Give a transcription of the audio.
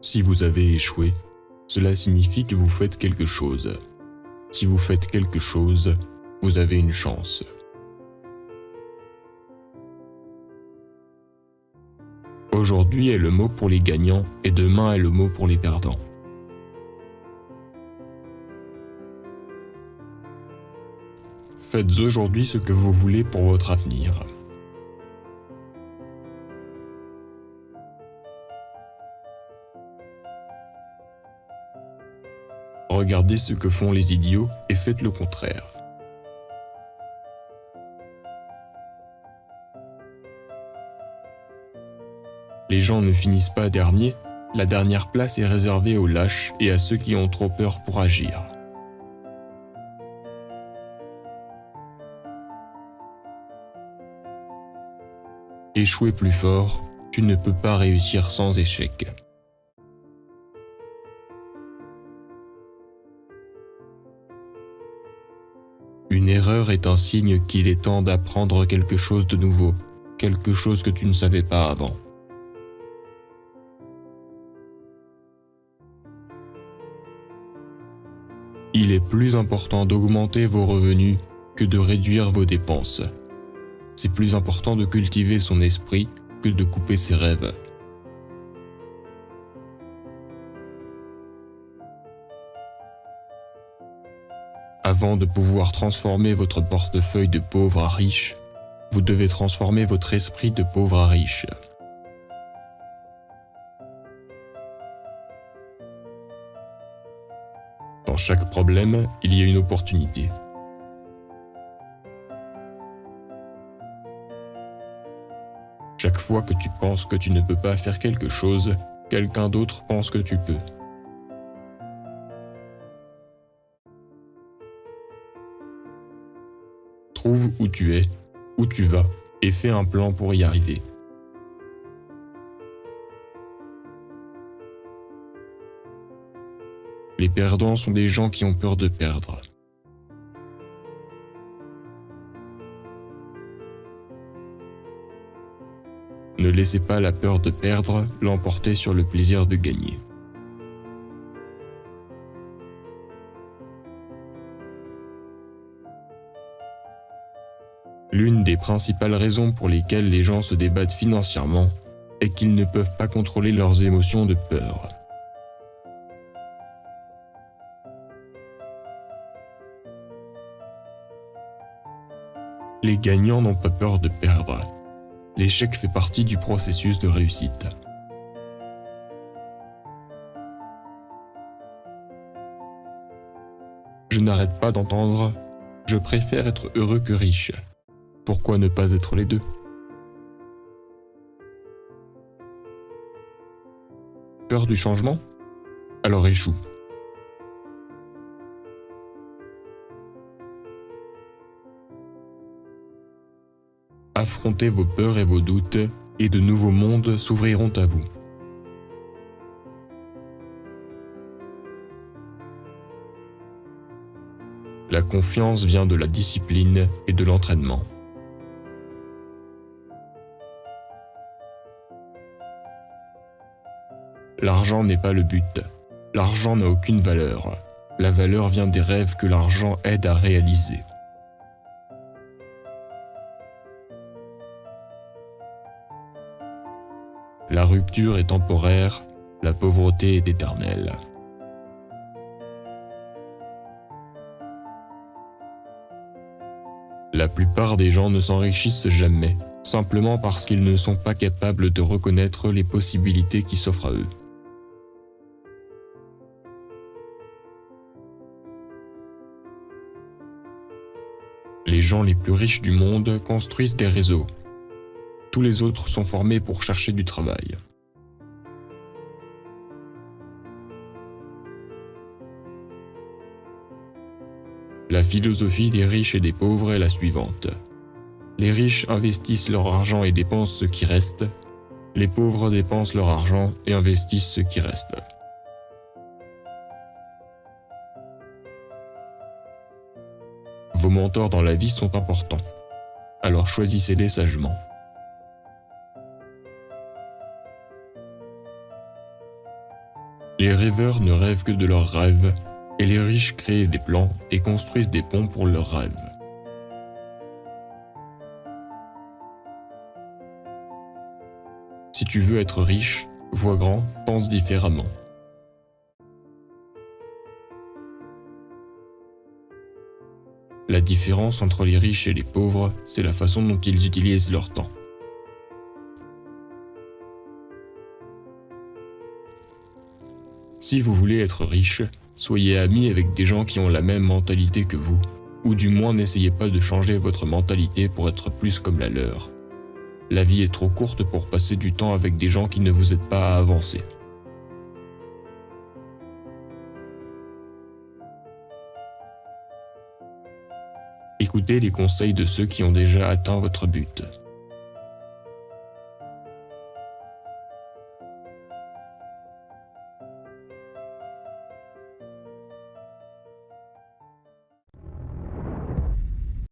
Si vous avez échoué, cela signifie que vous faites quelque chose. Si vous faites quelque chose, vous avez une chance. Aujourd'hui est le mot pour les gagnants et demain est le mot pour les perdants. Faites aujourd'hui ce que vous voulez pour votre avenir. Regardez ce que font les idiots et faites le contraire. Les gens ne finissent pas derniers, la dernière place est réservée aux lâches et à ceux qui ont trop peur pour agir. Échouer plus fort, tu ne peux pas réussir sans échec. Une erreur est un signe qu'il est temps d'apprendre quelque chose de nouveau, quelque chose que tu ne savais pas avant. Il est plus important d'augmenter vos revenus que de réduire vos dépenses. C'est plus important de cultiver son esprit que de couper ses rêves. Avant de pouvoir transformer votre portefeuille de pauvre à riche, vous devez transformer votre esprit de pauvre à riche. Dans chaque problème, il y a une opportunité. Chaque fois que tu penses que tu ne peux pas faire quelque chose, quelqu'un d'autre pense que tu peux. Trouve où tu es, où tu vas, et fais un plan pour y arriver. Les perdants sont des gens qui ont peur de perdre. Ne laissez pas la peur de perdre l'emporter sur le plaisir de gagner. L'une des principales raisons pour lesquelles les gens se débattent financièrement est qu'ils ne peuvent pas contrôler leurs émotions de peur. Les gagnants n'ont pas peur de perdre. L'échec fait partie du processus de réussite. Je n'arrête pas d'entendre « Je préfère être heureux que riche ». Pourquoi ne pas être les deux? Peur du changement? Alors échoue. Affrontez vos peurs et vos doutes, et de nouveaux mondes s'ouvriront à vous. La confiance vient de la discipline et de l'entraînement. L'argent n'est pas le but. L'argent n'a aucune valeur. La valeur vient des rêves que l'argent aide à réaliser. La rupture est temporaire, la pauvreté est éternelle. La plupart des gens ne s'enrichissent jamais, simplement parce qu'ils ne sont pas capables de reconnaître les possibilités qui s'offrent à eux. Les gens les plus riches du monde construisent des réseaux. Tous les autres sont formés pour chercher du travail. La philosophie des riches et des pauvres est la suivante. Les riches investissent leur argent et dépensent ce qui reste. Les pauvres dépensent leur argent et investissent ce qui reste. Vos mentors dans la vie sont importants. Alors choisissez-les sagement. « Les rêveurs ne rêvent que de leurs rêves, et les riches créent des plans et construisent des ponts pour leurs rêves. Si tu veux être riche, vois grand, pense différemment. La différence entre les riches et les pauvres, c'est la façon dont ils utilisent leur temps. Si vous voulez être riche, soyez amis avec des gens qui ont la même mentalité que vous, ou du moins n'essayez pas de changer votre mentalité pour être plus comme la leur. La vie est trop courte pour passer du temps avec des gens qui ne vous aident pas à avancer. Écoutez les conseils de ceux qui ont déjà atteint votre but.